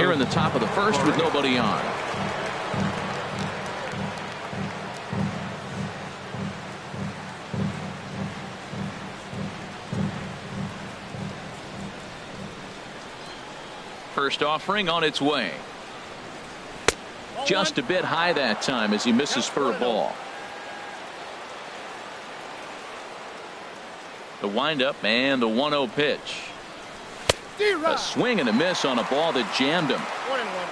here in the top of the first with nobody on. First offering on its way. Just a bit high that time as he misses for a ball. The windup and the 1-0 pitch. A swing and a miss on a ball that jammed him. 1-1.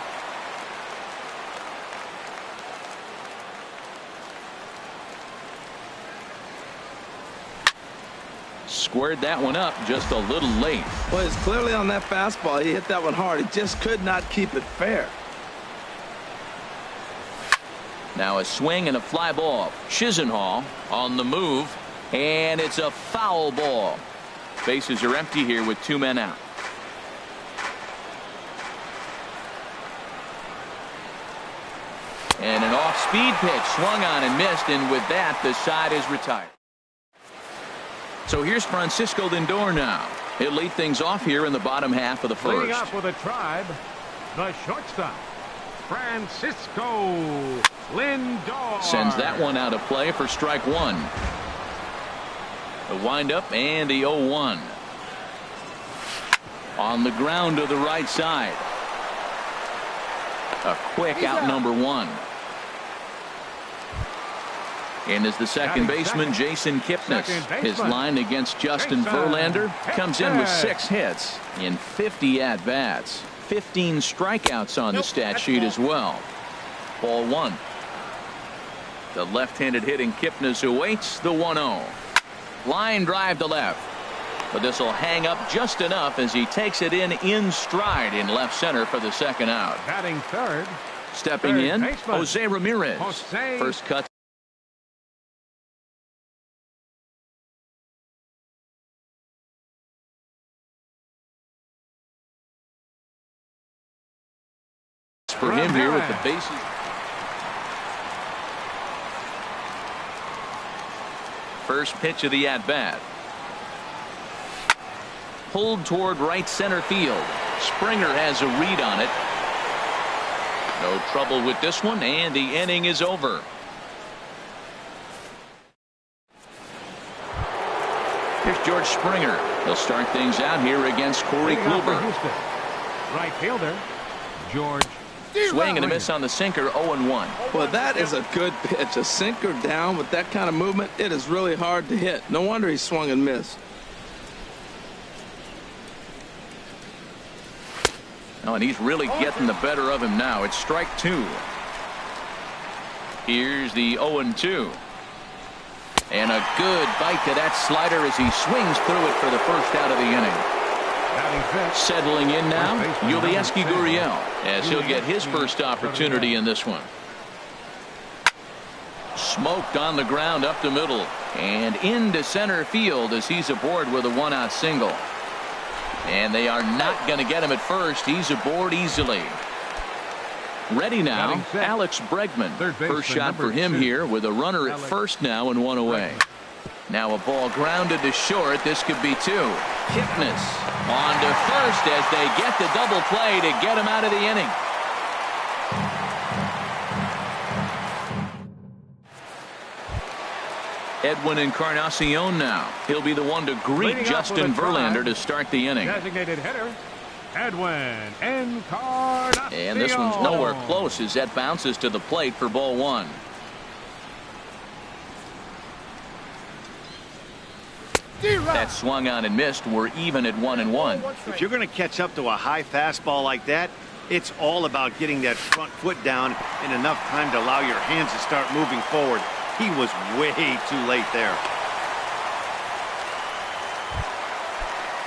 Squared that one up just a little late. Well, it's clearly on that fastball. He hit that one hard. He just could not keep it fair. Now a swing and a fly ball. Chisenhall on the move, and it's a foul ball. Bases are empty here with 2 men out. And an off-speed pitch swung on and missed, and with that the side is retired. So here's Francisco Lindor now. He'll lead things off here in the bottom half of the first. Leading off with a Tribe, the shortstop, Francisco Lindor. Sends that one out of play for strike one. The windup and the 0-1. On the ground to the right side. A quick out number one. In is the second baseman, Jason Kipnis. His line against Justin Verlander comes in with 6 hits in 50 at-bats. 15 strikeouts on the stat sheet as well. Ball 1. The left-handed hitting Kipnis awaits the 1-0. Line drive to left. But this will hang up just enough as he takes it in stride in left center for the second out. Batting third. Stepping in, Jose Ramirez. First cut. For him here with the bases. First pitch of the at-bat. Pulled toward right center field. Springer has a read on it. No trouble with this one, and the inning is over. Here's George Springer. He'll start things out here against Corey Kluber. Right fielder, George. Swing and a miss on the sinker, 0-1. Well, that is a good pitch. A sinker down with that kind of movement, it is really hard to hit. No wonder he swung and missed. Oh, and he's really getting the better of him now. It's strike 2. Here's the 0-2. And a good bite to that slider as he swings through it for the first out of the inning. Settling in now, Yulieski Gurriel, as he'll get his first opportunity in this one. Smoked on the ground up the middle and into center field as he's aboard with a 1-out single. And they are not going to get him at first. He's aboard easily. Ready now, Alex Bregman. First shot for him here with a runner at first now and 1 away. Now a ball grounded to short. This could be 2. Kipnis on to first as they get the double play to get him out of the inning. Edwin Encarnacion now. He'll be the one to greet Justin Verlander to start the inning. Designated hitter, Edwin Encarnacion. And this one's nowhere close as that bounces to the plate for ball 1. That swung on and missed. We're even at 1-1. If you're going to catch up to a high fastball like that, it's all about getting that front foot down in enough time to allow your hands to start moving forward. He was way too late there.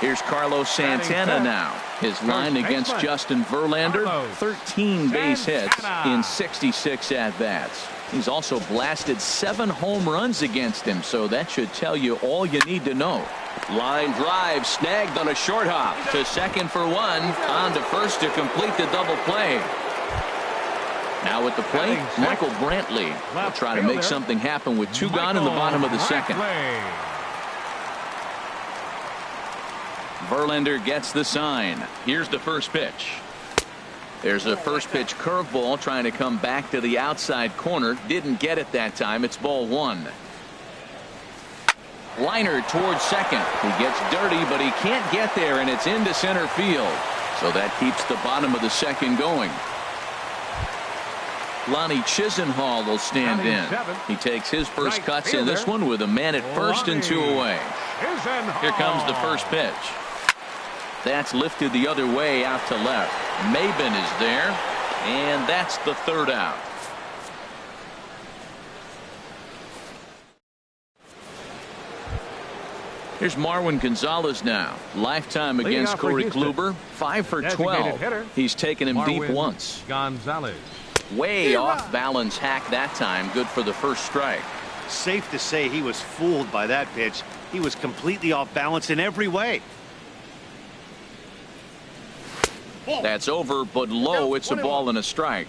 Here's Carlos Santana now. His line against Justin Verlander, 13 base hits in 66 at-bats. He's also blasted 7 home runs against him, so that should tell you all you need to know. Line drive snagged on a short hop to second for 1, on to first to complete the double play. Now at the plate, Michael Brantley will try to make something happen with 2 gone in the bottom of the second. Verlander gets the sign. Here's the first pitch. There's a first pitch curveball trying to come back to the outside corner. Didn't get it that time. It's ball one. Liner towards second. He gets dirty, but he can't get there, and it's into center field. So that keeps the bottom of the second going. Lonnie Chisenhall will stand in. He takes his first cuts in this one with a man at first and 2 away. Here comes the first pitch. That's lifted the other way out to left. Maben is there, and that's the third out. Here's Marwin Gonzalez now. Lifetime against Corey Kluber. 5 for 12. He's taken him deep once. Gonzalez. Way off balance hack that time. Good for the first strike. Safe to say he was fooled by that pitch. He was completely off balance in every way. That's over, but low. It's a ball and a strike.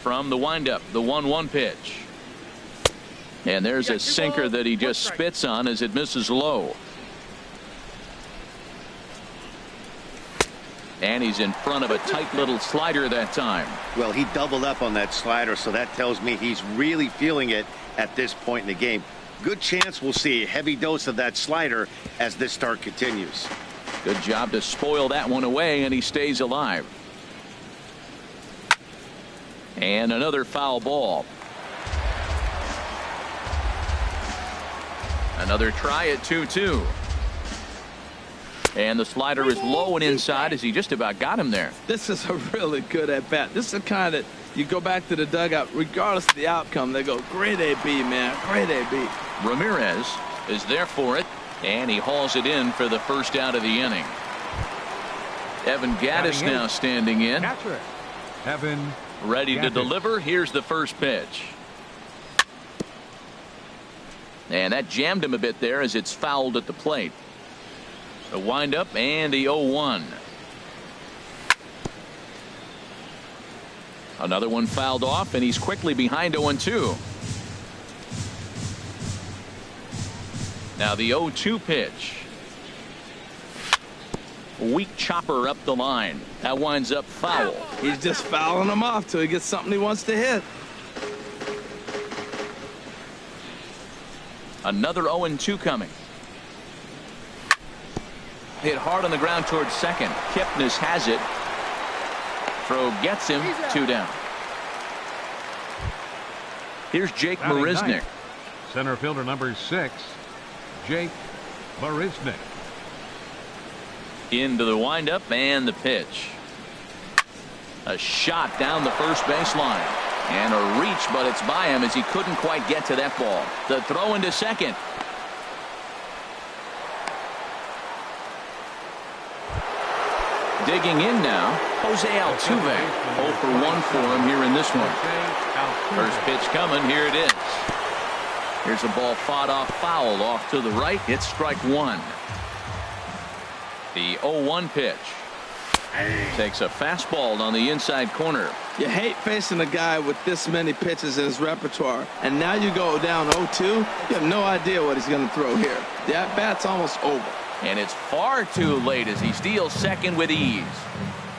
From the windup, the 1-1 pitch. And there's a sinker that he just spits on as it misses low. And he's in front of a tight little slider that time. Well, he doubled up on that slider, so that tells me he's really feeling it at this point in the game. Good chance we'll see a heavy dose of that slider as this start continues. Good job to spoil that one away, and he stays alive. And another foul ball. Another try at 2-2. And the slider is low and inside as he just about got him there. This is a really good at bat. This is the kind that you go back to the dugout, regardless of the outcome. They go, great AB, man, great AB. Ramirez is there for it, and he hauls it in for the first out of the inning. Evan Gaddis now standing in. Catcher, Evan. Ready to deliver. Here's the first pitch. And that jammed him a bit there as it's fouled at the plate. The windup and the 0-1. Another one fouled off, and he's quickly behind 0-2. Now the 0-2 pitch. Weak chopper up the line. That winds up foul. He's just fouling him off till he gets something he wants to hit. Another 0-2 coming. Hit hard on the ground towards second. Kipnis has it. Throw gets him. 2 down. Here's Jake Marisnick. Center fielder number 6, Jake Marisnick. Into the windup and the pitch. A shot down the first baseline. And a reach, but it's by him as he couldn't quite get to that ball. The throw into second. Digging in now, Jose Altuve. 0 for 1 for him here in this one. First pitch coming. Here it is. Here's a ball fought off foul off to the right. It's strike 1. The 0-1 pitch. Takes a fastball on the inside corner. You hate facing a guy with this many pitches in his repertoire, and now you go down 0-2. You have no idea what he's going to throw here. The at-bat's almost over. And it's far too late as he steals second with ease.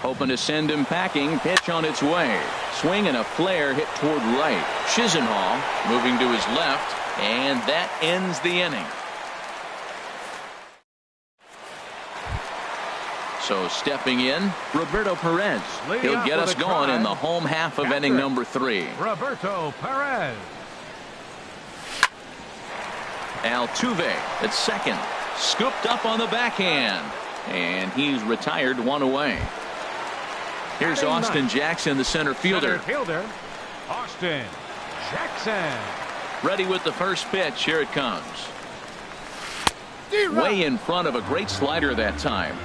Hoping to send him packing. Pitch on its way. Swing and a flare hit toward right. Chisenhall moving to his left, and that ends the inning. So stepping in, Roberto Perez. He'll get us going in the home half of inning number 3. Roberto Perez. Altuve at second. Scooped up on the backhand. And he's retired 1 away. Here's Austin Jackson, the center fielder. Austin Jackson. Ready with the first pitch. Here it comes. Way in front of a great slider that time.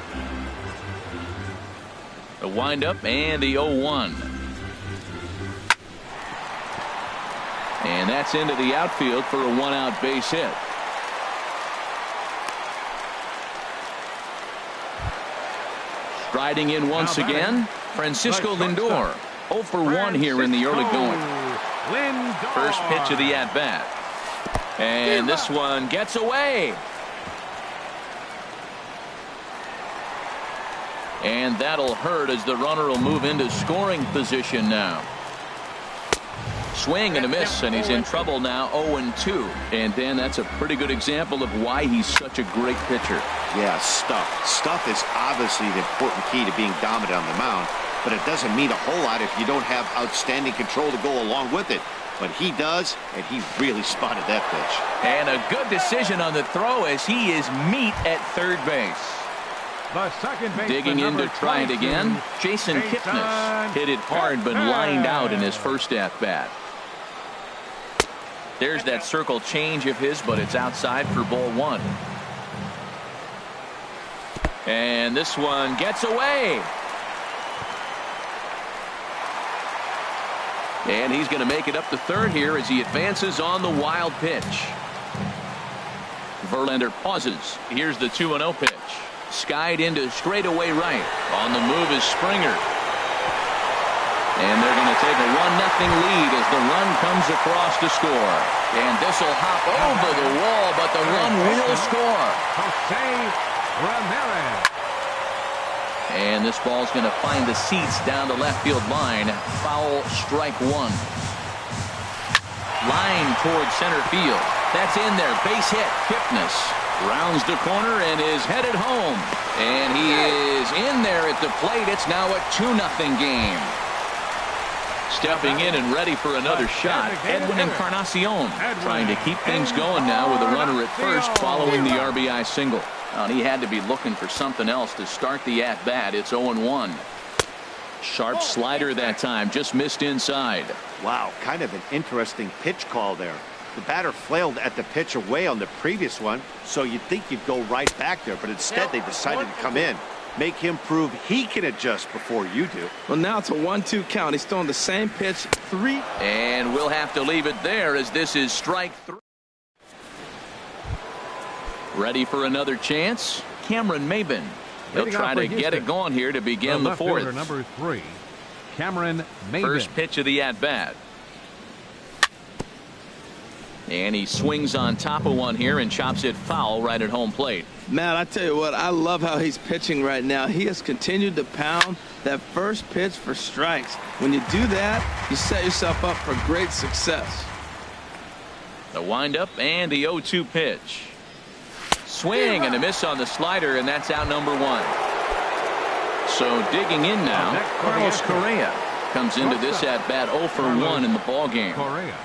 The windup and the 0-1. And that's into the outfield for a 1-out base hit. Striding in once again, Francisco Lindor. 0 for 1 here in the early going. First pitch of the at-bat. And this one gets away. And And that'll hurt as the runner will move into scoring position now. Swing and a miss, and he's in trouble now, 0-2. And Dan, that's a pretty good example of why he's such a great pitcher. Yeah, stuff. Stuff is obviously the important key to being dominant on the mound, but it doesn't mean a whole lot if you don't have outstanding control to go along with it. But he does, and he really spotted that pitch. And a good decision on the throw as he is meat at third base. The second baseman, digging in to try it again. Jason Jason Kipnis hit it hard but lined out in his first at-bat. There's that circle change of his, but it's outside for ball one. And this one gets away. And he's going to make it up to third here as he advances on the wild pitch. Verlander pauses. Here's the 2-0 pitch. Skied into straightaway right. On the move is Springer. And they're going to take a 1-0 lead as the run comes across to score. And this will hop over the wall, but the run will score. Jose Ramirez. And this ball's going to find the seats down the left field line. Foul, strike one. Line towards center field. That's in there. Base hit. Kipnis rounds the corner and is headed home. And he is in there at the plate. It's now a 2-0 game. Stepping in and ready for another shot, Edwin Encarnacion trying to keep things going now with a runner at first following the RBI single. And he had to be looking for something else to start the at-bat. It's 0-1. Sharp slider that time, just missed inside. Wow, kind of an interesting pitch call there. The batter flailed at the pitch away on the previous one, so you'd think you'd go right back there, but instead they decided to come in. Make him prove he can adjust before you do. Well, now it's a 1-2 count. He's throwing the same pitch 3. And we'll have to leave it there as this is strike 3. Ready for another chance? Cameron Maybin. He'll try to get it going here to begin the fourth. Number 3, Cameron Maybin. First pitch of the at-bat. And he swings on top of one here and chops it foul right at home plate. Matt, I tell you what, I love how he's pitching right now. He has continued to pound that first pitch for strikes. When you do that, you set yourself up for great success. The windup and the 0-2 pitch. Swing and a miss on the slider, and that's out number 1. So digging in now, Carlos Correa comes into this at-bat 0 for 1 in the ballgame. Correa.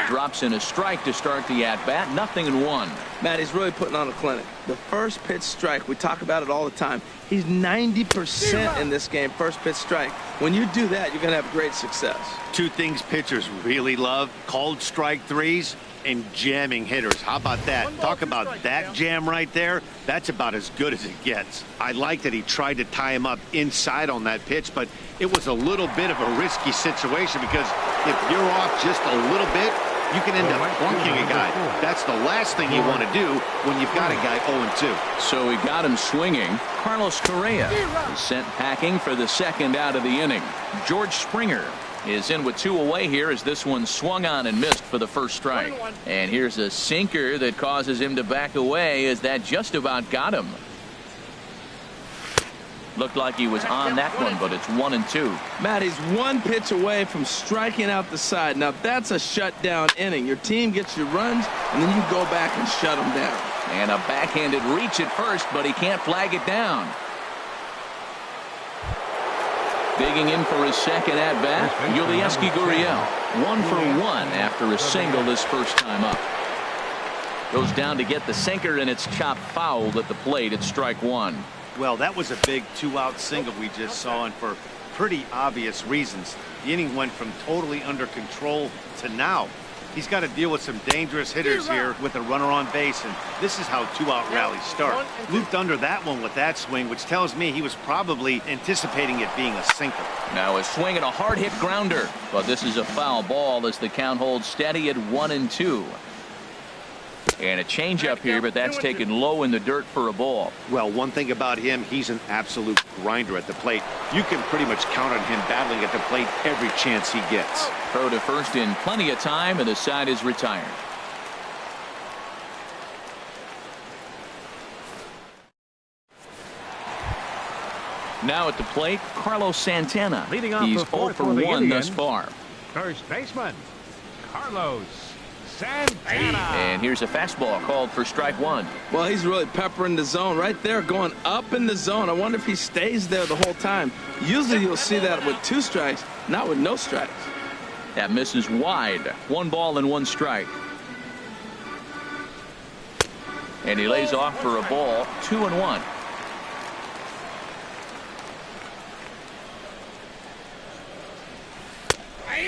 Drops in a strike to start the at-bat. 0-1. Matt, he's really putting on a clinic. The first pitch strike, we talk about it all the time. He's 90% in this game, first pitch strike. When you do that, you're going to have great success. Two things pitchers really love: called strike threes and jamming hitters. How about that? Talk about that jam right there. That's about as good as it gets. I like that he tried to tie him up inside on that pitch, but it was a little bit of a risky situation because if you're off just a little bit, you can end up plunking a guy. That's the last thing you want to do when you've got a guy 0-2. So he got him swinging. Carlos Correa is sent packing for the second out of the inning. George Springer is in with 2 away here as this one swung on and missed for the first strike. And here's a sinker that causes him to back away as that just about got him. Looked like he was on that one, but it's 1-2. Matt, he's 1 pitch away from striking out the side. Now that's a shutdown inning. Your team gets your runs, and then you go back and shut them down. And a backhanded reach at first, but he can't flag it down. Digging in for his second at-bat, Yulieski Gurriel. 1 for 1 after a single his first time up. Goes down to get the sinker, and it's chopped fouled at the plate at strike 1. Well, that was a big 2-out single we just saw, and for pretty obvious reasons. The inning went from totally under control to now. He's got to deal with some dangerous hitters here with a runner on base, and this is how 2-out rallies start. Looped under that one with that swing, which tells me he was probably anticipating it being a sinker. Now a swing and a hard hit grounder, but this is a foul ball as the count holds steady at 1-2. And a changeup here, but that's taken low in the dirt for a ball. Well, one thing about him, he's an absolute grinder at the plate. You can pretty much count on him battling at the plate every chance he gets. Throw to first in plenty of time, and the side is retired. Now at the plate, Carlos Santana. Leading off He's the 0 fourth for for the 1 thus Indians. far. First baseman, Carlos Santana. And here's a fastball called for strike one. Well, he's really peppering the zone right there, going up in the zone. I wonder if he stays there the whole time. Usually you'll see that with 2 strikes, not with no strikes. That misses wide. 1 ball and 1 strike. And he lays off for a ball. 2-1.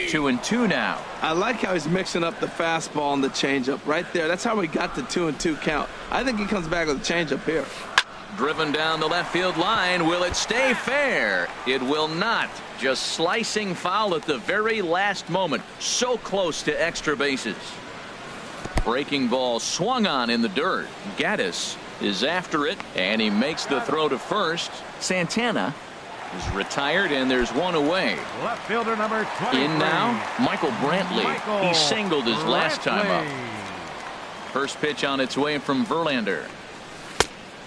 Two and 2 now. I like how he's mixing up the fastball and the changeup right there. That's how we got the 2-2 count. I think he comes back with a changeup here. Driven down the left field line. Will it stay fair? It will not. Just slicing foul at the very last moment. So close to extra bases. Breaking ball swung on in the dirt. Gaddis is after it, and he makes the throw to first. Santana is retired, and there's 1 away. Left fielder number 23. In now, Michael Brantley. He singled his last time up. First pitch on its way from Verlander.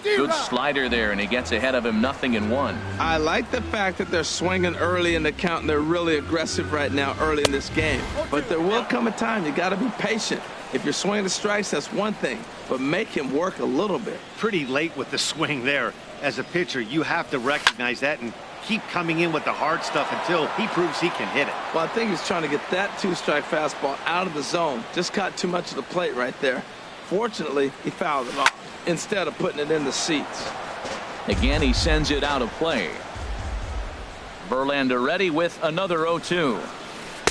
Good slider there, and he gets ahead of him. 0-1. I like the fact that they're swinging early in the count, and they're really aggressive right now early in this game. But there will come a time you got to be patient. If you're swinging the strikes, that's one thing, but make him work a little bit. Pretty late with the swing there. As a pitcher, you have to recognize that and keep coming in with the hard stuff until he proves he can hit it. Well, I think he's trying to get that 2-strike fastball out of the zone. Just caught too much of the plate right there. Fortunately, he fouled it off instead of putting it in the seats. Again, he sends it out of play. Verlander ready with another 0-2.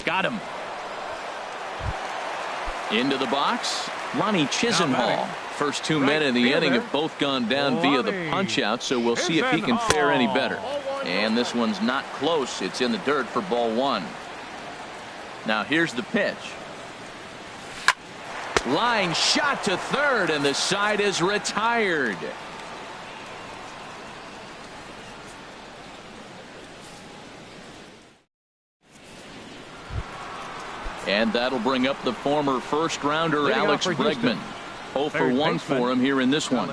Got him. Into the box, Lonnie Chisenhall. First 2 men in the inning have both gone down via the punch out, so we'll see if he can fare any better. And this one's not close. It's in the dirt for ball 1. Now here's the pitch. Line shot to third, and the side is retired. And that'll bring up the former first-rounder Alex Bregman. 0 for 1 for him here in this one.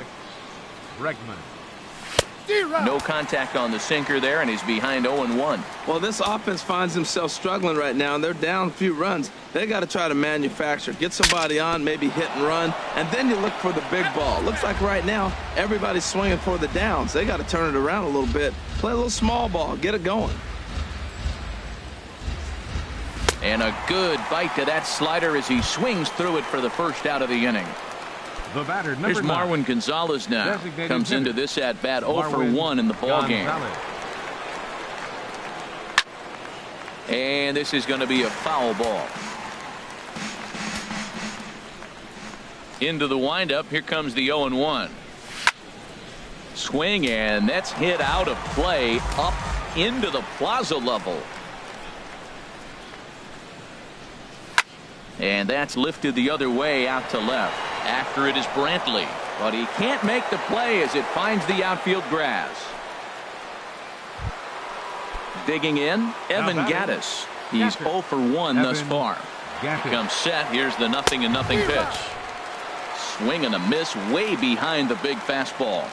No contact on the sinker there, and he's behind 0-1. Well, this offense finds himself struggling right now, and they're down a few runs. They got to try to manufacture, get somebody on, maybe hit and run, and then you look for the big ball. Looks like right now everybody's swinging for the downs. They got to turn it around a little bit, play a little small ball, get it going. And a good bite to that slider as he swings through it for the first out of the inning. The batter, here's Marwin Gonzalez now. Comes into this at bat 0 for 1 in the ball game. And this is going to be a foul ball. Into the windup. Here comes the 0-1. Swing, and that's hit out of play up into the plaza level. And that's lifted the other way out to left. After it is Brantley, but he can't make the play as it finds the outfield grass. Digging in, Evan Gaddis. He's 0 for 1 thus far. Comes set. Here's the 0-0 pitch. Swing and a miss way behind the big fastball.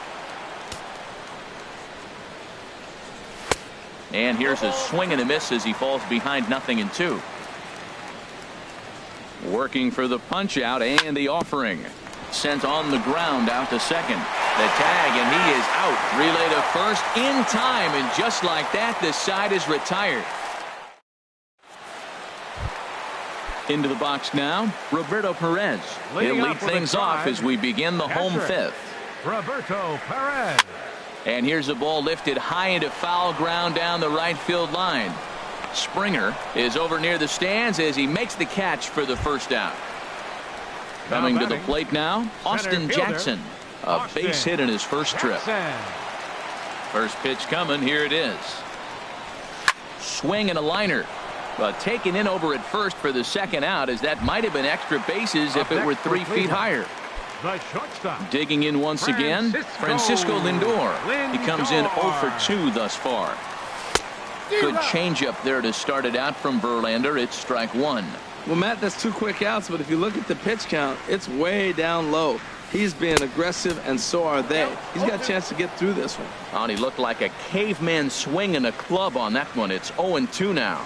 And here's a swing and a miss as he falls behind 0-2. Working for the punch out and the offering. Sent on the ground out to second. The tag, and he is out. Relay to first in time, and just like that, the side is retired. Into the box now, Roberto Perez. He'll lead things off as we begin the home fifth. Roberto Perez. And here's the ball lifted high into foul ground down the right field line. Springer is over near the stands as he makes the catch for the first out. Coming to the plate now, Austin Jackson. A base hit in his first trip. First pitch coming. Here it is. Swing and a liner. But taken in over at first for the second out, as that might have been extra bases if it were 3 feet higher. Digging in once again, Francisco Lindor. He comes in 0 for 2 thus far. Good changeup there to start it out from Verlander. It's strike 1. Well, Matt, that's 2 quick outs, but if you look at the pitch count, it's way down low. He's being aggressive, and so are they. He's got a chance to get through this one. Oh, and he looked like a caveman swinging a club on that one. It's 0-2 now.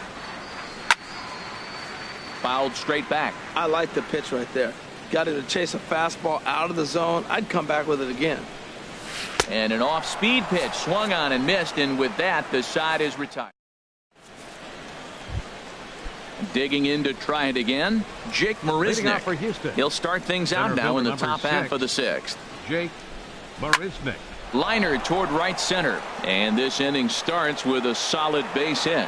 Fouled straight back. I like the pitch right there. Got him to chase a fastball out of the zone. I'd come back with it again. And an off-speed pitch swung on and missed, and with that, the side is retired. Digging in to try it again, Jake Marisnick. He'll start things out now in the top half of the sixth. Jake Marisnick. Liner toward right center, and this inning starts with a solid base hit.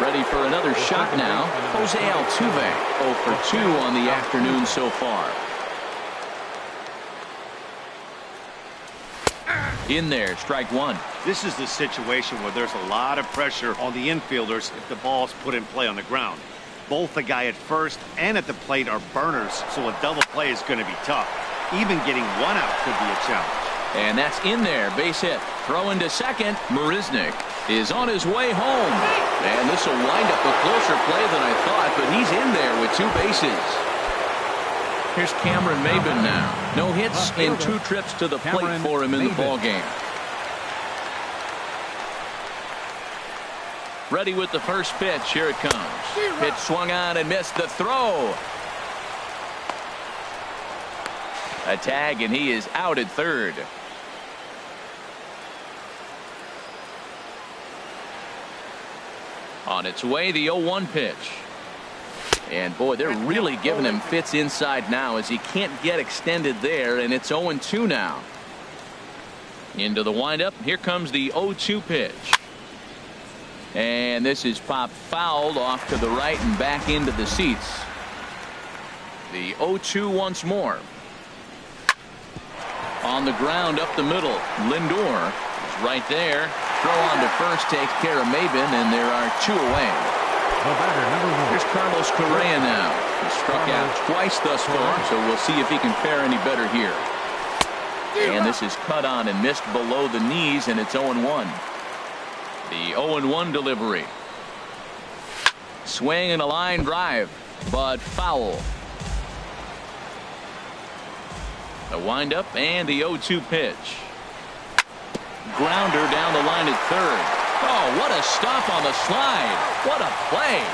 Ready for another shot now. Jose Altuve, 0 for 2 on the afternoon so far. In there, strike one. This is the situation where there's a lot of pressure on the infielders if the ball's put in play on the ground. Both the guy at first and at the plate are burners, so a double play is going to be tough. Even getting one out could be a challenge. And that's in there, base hit. Throw into second. Marisnick is on his way home. And this will wind up a closer play than I thought, but he's in there with 2 bases. Here's Cameron Maybin now. No hits in 2 trips to the plate for him in the ballgame. Ready with the first pitch. Here it comes. Pitch swung on and missed. The throw. A tag, and he is out at third. On its way, the 0-1 pitch. And boy, they're really giving him fits inside now as he can't get extended there, and it's 0-2 now. Into the windup. Here comes the 0-2 pitch. And this is popped fouled off to the right and back into the seats. The 0-2 once more. On the ground up the middle. Lindor is right there. Throw on to first takes care of Maybin, and there are 2 away. The batter, number 1. Here's Carlos Correa now. He struck out twice thus far, so we'll see if he can fare any better here. And this is cut on and missed below the knees, and it's 0-1. The 0-1 delivery. Swing and a line drive, but foul. The windup and the 0-2 pitch. Grounder down the line at third. Oh, what a stop on the slide. What a play.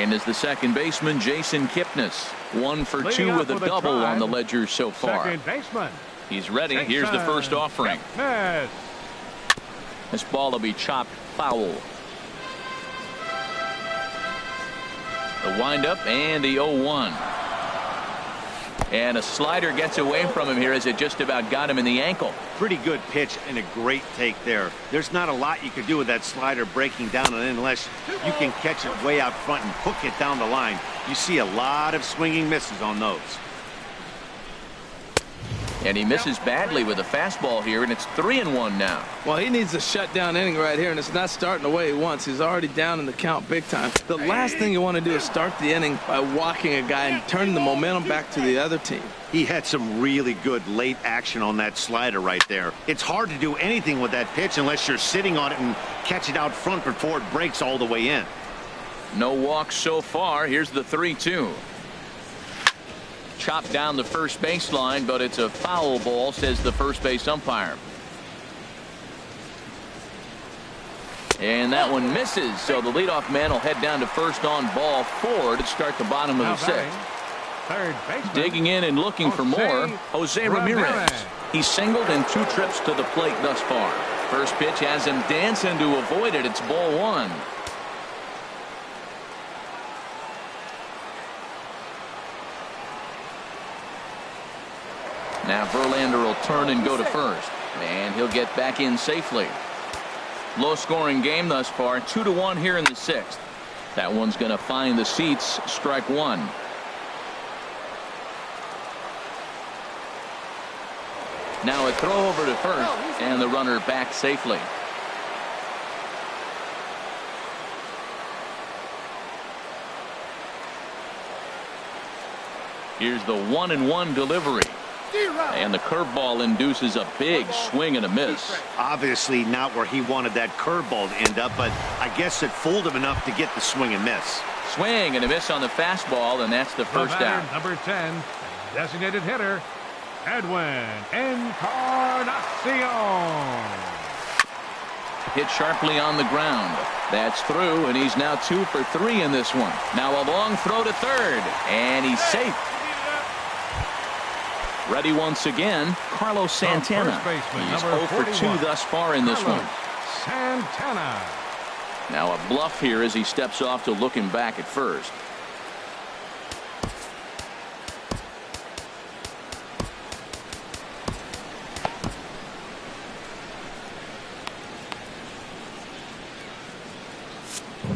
And is the second baseman, Jason Kipnis. 1 for 2 with a double on the ledger so far. Second baseman. He's ready. Here's the first offering. This ball will be chopped foul. The windup and the 0-1. And a slider gets away from him here as it just about got him in the ankle. Pretty good pitch and a great take there. There's not a lot you could do with that slider breaking down, and unless you can catch it way out front and hook it down the line, you see a lot of swinging misses on those. And he misses badly with a fastball here, and it's 3-1 now. Well, he needs a shutdown inning right here, and it's not starting the way he wants. He's already down in the count big time. The last thing you want to do is start the inning by walking a guy and turning the momentum back to the other team. He had some really good late action on that slider right there. It's hard to do anything with that pitch unless you're sitting on it and catch it out front before it breaks all the way in. No walks so far. Here's the 3-2. Chopped down the first baseline, but it's a foul ball, says the first base umpire. And that one misses, so the leadoff man will head down to first on ball 4 to start the bottom of the sixth. Third baseman. Digging in and looking for more, Jose Ramirez. He's singled in 2 trips to the plate thus far. First pitch has him dancing to avoid it. It's ball 1. Now Verlander will turn and go to first, and he'll get back in safely. Low scoring game thus far, 2-1 here in the 6th. That one's going to find the seats. Strike 1. Now a throw over to first, and the runner back safely. Here's the 1-1 delivery. And the curveball induces a big swing and a miss. Obviously not where he wanted that curveball to end up, but I guess it fooled him enough to get the swing and miss. Swing and a miss on the fastball, and that's the first down. Number 10, designated hitter, Edwin Encarnacion. Hit sharply on the ground. That's through, and he's now 2 for 3 in this one. Now a long throw to third, and he's safe. Ready once again, Carlos Santana. He's 0 for 2 thus far in this one. Santana. Now a bluff here as he steps off to looking back at first.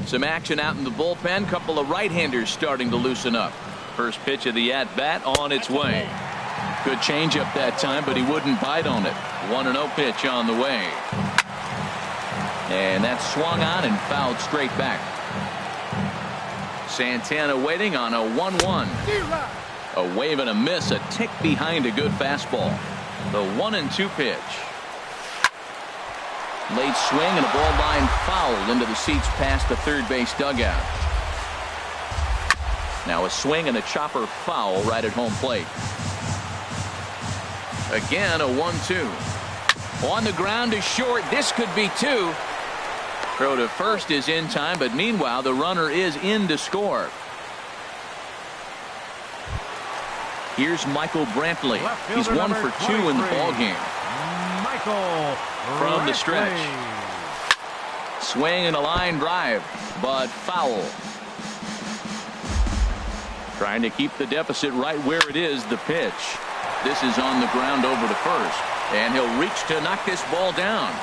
Some action out in the bullpen. Couple of right-handers starting to loosen up. First pitch of the at-bat on its way. Good changeup that time, but he wouldn't bite on it. 1-0 pitch on the way. And that's swung on and fouled straight back. Santana waiting on a 1-1. A wave and a miss, a tick behind a good fastball. The 1-2 pitch. Late swing and a ball line foul into the seats past the third base dugout. Now a swing and a chopper foul right at home plate. Again a 1-2. On the ground to short. This could be 2. Throw to first is in time, but meanwhile the runner is in to score. Here's Michael Brantley. He's 1 for 2 in the ball game. Michael from the stretch. Swing and a line drive, but foul. Trying to keep the deficit right where it is. The pitch. This is on the ground over to first, and he'll reach to knock this ball down.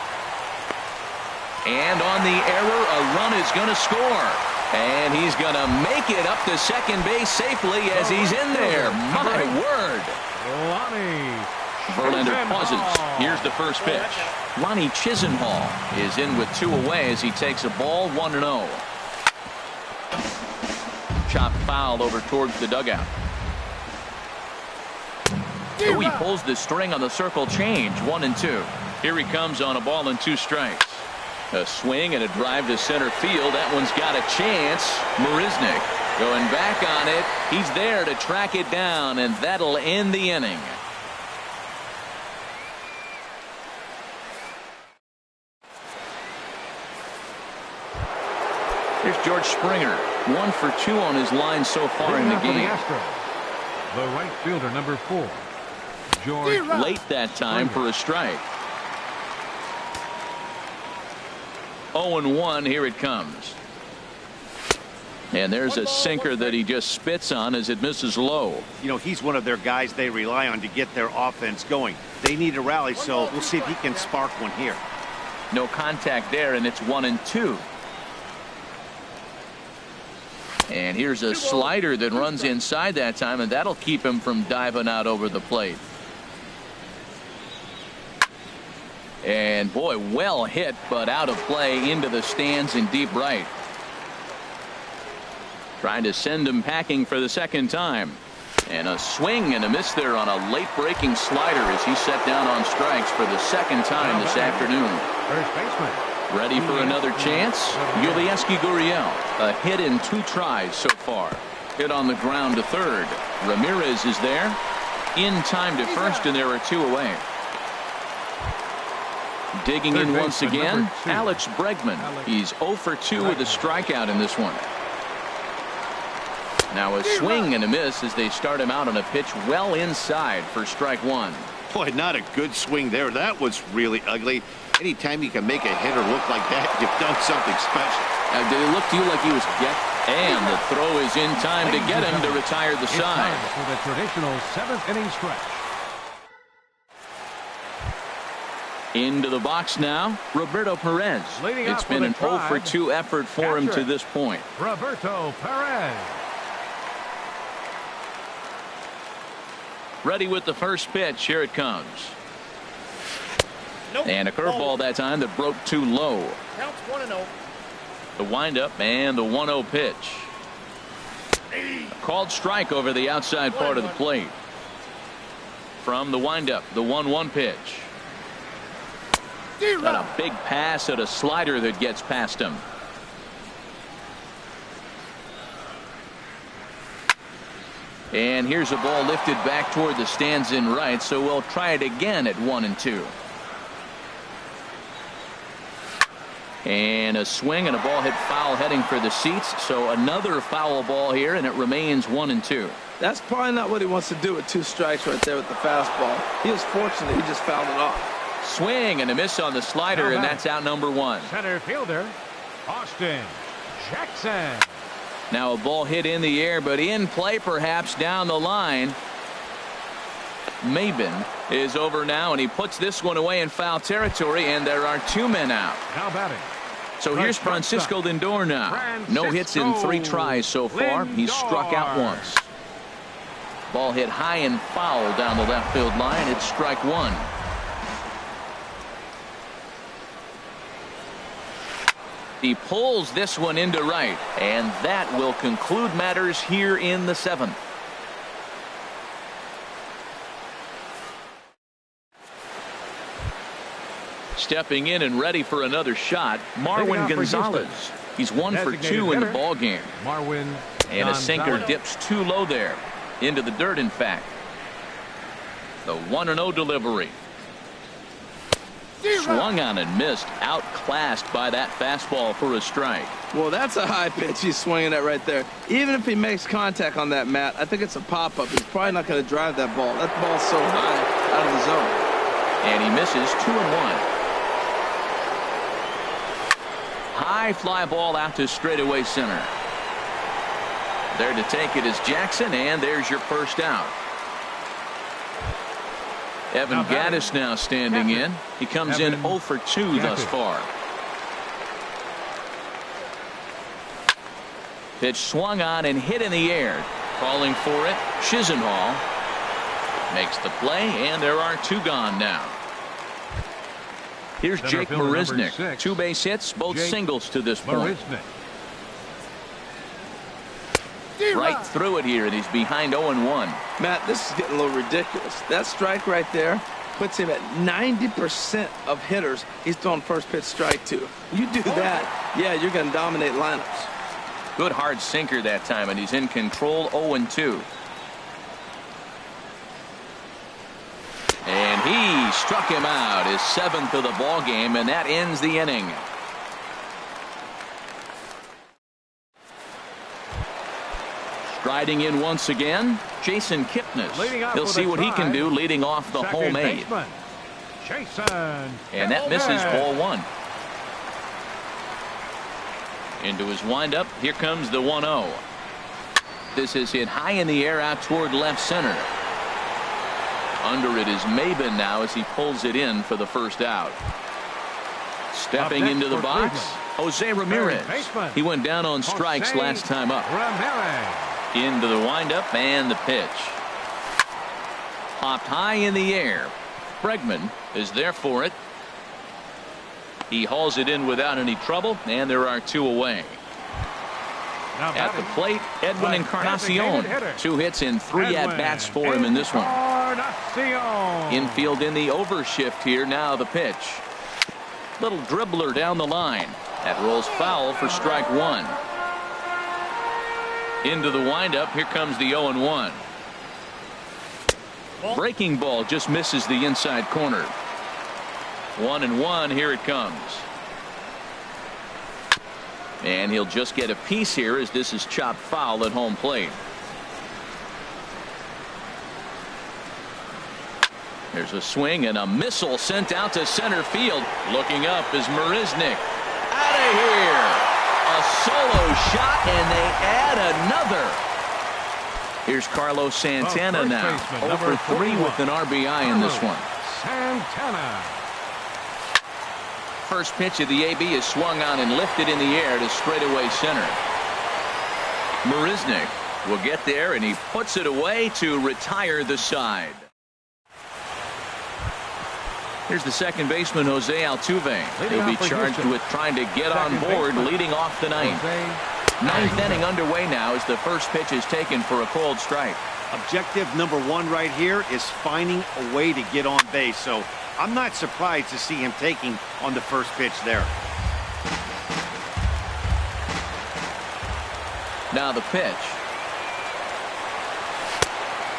And on the error, a run is going to score. And he's going to make it up to second base safely as he's in there. My word. Verlander pauses. Here's the first pitch. Ronnie Chisenhall is in with 2 away as he takes a ball. 1-0. Chop foul over towards the dugout. Oh, he pulls the string on the circle change. 1-2. Here he comes on a ball and 2 strikes. A swing and a drive to center field. That one's got a chance. Marisnick going back on it. He's there to track it down, and that'll end the inning. Here's George Springer. 1 for 2 on his line so far in the game. The right fielder, number 4, George. Late that time for a strike. 0-1. Here it comes. And there's a sinker that he just spits on as it misses low. You know, he's one of their guys they rely on to get their offense going. They need a rally, so we'll see if he can spark one here. No contact there, and it's 1-2. And here's a slider that runs inside that time, and that'll keep him from diving out over the plate. And boy, well hit, but out of play into the stands in deep right. Trying to send him packing for the second time. And a swing and a miss there on a late breaking slider as he set down on strikes for the second time this afternoon. First baseman. Ready for another chance? Yulieski Gurriel. A hit in 2 tries so far. Hit on the ground to third. Ramirez is there. In time to first, and there are 2 away. Digging in once again, Alex Bregman. He's 0 for 2 with a strikeout in this one. Now a swing and a miss as they start him out on a pitch well inside for strike 1. Boy, not a good swing there. That was really ugly. Anytime you can make a hitter look like that, you've done something special. Did it look to you like he was get? And the throw is in time to get him to retire the side. For the traditional 7th inning stretch. Into the box now, Roberto Perez. It's been an 0 for 2 effort for him to this point. Roberto Perez. Ready with the first pitch. Here it comes. And a curveball that time that broke too low. Counts 1-0. The windup and the 1-0 pitch. A called strike over the outside part of the plate. From the windup, the 1-1 pitch. Got a big pass at a slider that gets past him. And here's a ball lifted back toward the stands in right, so we'll try it again at 1-2. And a swing and a ball hit foul heading for the seats, so another foul ball here, and it remains 1-2. That's probably not what he wants to do with 2 strikes right there with the fastball. He was fortunate he just fouled it off. Swing and a miss on the slider, and that's out number 1. Center fielder, Austin Jackson. Now a ball hit in the air, but in play perhaps down the line. Maben is over now, and he puts this one away in foul territory, and there are 2 men out. Now batting. So here's Francisco Lindor now. No hits in 3 tries so far. He's struck out once. Ball hit high and foul down the left field line. It's strike 1. He pulls this one into right, and that will conclude matters here in the 7th. Stepping in and ready for another shot, Marwin Gonzalez. He's 1 for 2 in the ball game. Marwin and a sinker dips too low there, into the dirt in fact. The 1-0 delivery. Swung on and missed, outclassed by that fastball for a strike. Well, that's a high pitch he's swinging at right there. Even if he makes contact on that, Matt, I think it's a pop-up. He's probably not going to drive that ball. That ball's so high out of the zone. And he misses 2-1. High fly ball out to straightaway center. There to take it is Jackson, and there's your first out. Evan Gattis now standing in. He comes in 0 for 2 thus far. Pitch swung on and hit in the air. Calling for it, Chisenhall makes the play, and there are 2 gone now. Here's Jake Marisnick. 2 base hits, both singles to this point. Right through it here, and he's behind 0-1. Matt, this is getting a little ridiculous. That strike right there puts him at 90% of hitters he's throwing first pitch strike to. You do that, yeah, you're going to dominate lineups. Good hard sinker that time, and he's in control. 0-2. And he struck him out, his 7th of the ball game, and that ends the inning. Striding in once again, Jason Kipnis. He'll see what he can do leading off the homemade. And that misses ball 1. Into his windup, here comes the 1-0. This is hit high in the air out toward left center. Under it is Maben now as he pulls it in for the first out. Stepping into the box, Jose Ramirez. He went down on strikes last time up. Into the windup and the pitch. Popped high in the air. Bregman is there for it. He hauls it in without any trouble, and there are 2 away. At the plate, Edwin Encarnacion. 2 hits and 3 at-bats for him in this one. Infield in the overshift here. Now the pitch. Little dribbler down the line. That rolls foul for strike 1. Into the windup. Here comes the 0-1. Breaking ball just misses the inside corner. 1-1. Here it comes. And he'll just get a piece here as this is chopped foul at home plate. There's a swing and a missile sent out to center field. Looking up is Marisnick. Out of here. A solo shot, and they add another. Here's Carlos Santana now. 0 for 3 with an RBI in this one. Santana. First pitch of the AB is swung on and lifted in the air to straightaway center. Marisnick will get there, and he puts it away to retire the side. Here's the second baseman, Jose Altuve. He'll be charged with trying to get on board leading off the ninth. Ninth inning underway now as the first pitch is taken for a called strike. Objective number one right here is finding a way to get on base. So I'm not surprised to see him taking on the first pitch there. Now the pitch.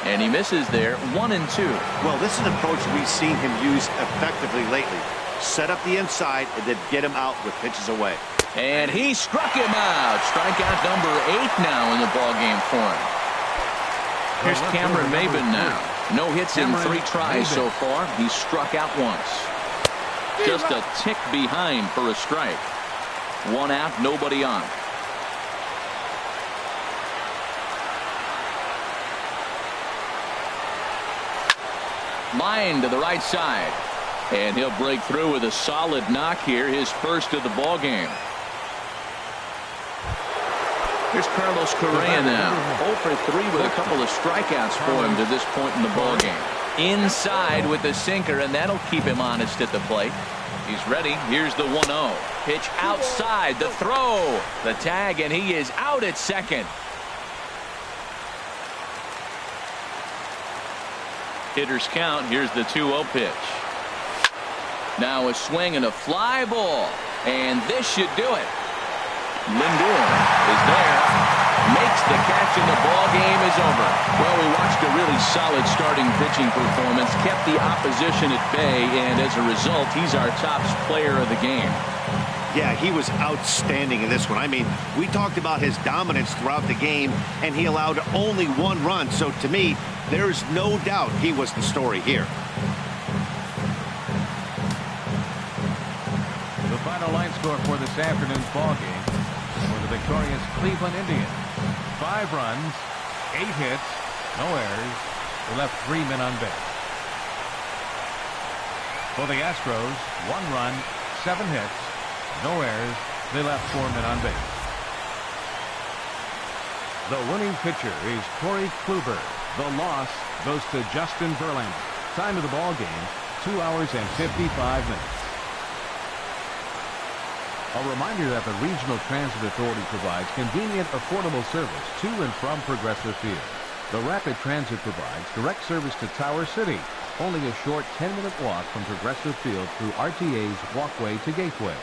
And he misses there, 1-2. Well, this is an approach we've seen him use effectively lately. Set up the inside and then get him out with pitches away. And he struck him out. Strikeout number 8 now in the ballgame for him. Here's Cameron Maben now. No hits in 3 tries so far. He's struck out once. Just a tick behind for a strike. 1 out, nobody on. Line to the right side. And he'll break through with a solid knock here, his first of the ball game. Here's Carlos Correa now. 0 for 3 with a couple of strikeouts for him to this point in the ball game. Inside with the sinker, and that'll keep him honest at the plate. He's ready. Here's the 1-0. Pitch outside, the throw, the tag, and he is out at second. Hitters count. Here's the 2-0 pitch. Now a swing and a fly ball, and this should do it. Lindor is there, makes the catch, and the ball game is over. Well, we watched a really solid starting pitching performance, kept the opposition at bay, and as a result, he's our top player of the game. Yeah, he was outstanding in this one. I mean, we talked about his dominance throughout the game, and he allowed only 1 run. So to me, there's no doubt he was the story here. The final line score for this afternoon's ball game for the victorious Cleveland Indians. 5 runs, 8 hits, no errors. They left 3 men on base. For the Astros, 1 run, 7 hits, no errors. They left 4 men on base. The winning pitcher is Corey Kluber. The loss goes to Justin Verlander. Time of the ball game, 2 hours and 55 minutes. A reminder that the Regional Transit Authority provides convenient, affordable service to and from Progressive Field. The Rapid Transit provides direct service to Tower City, only a short 10-minute walk from Progressive Field through RTA's Walkway to Gateway.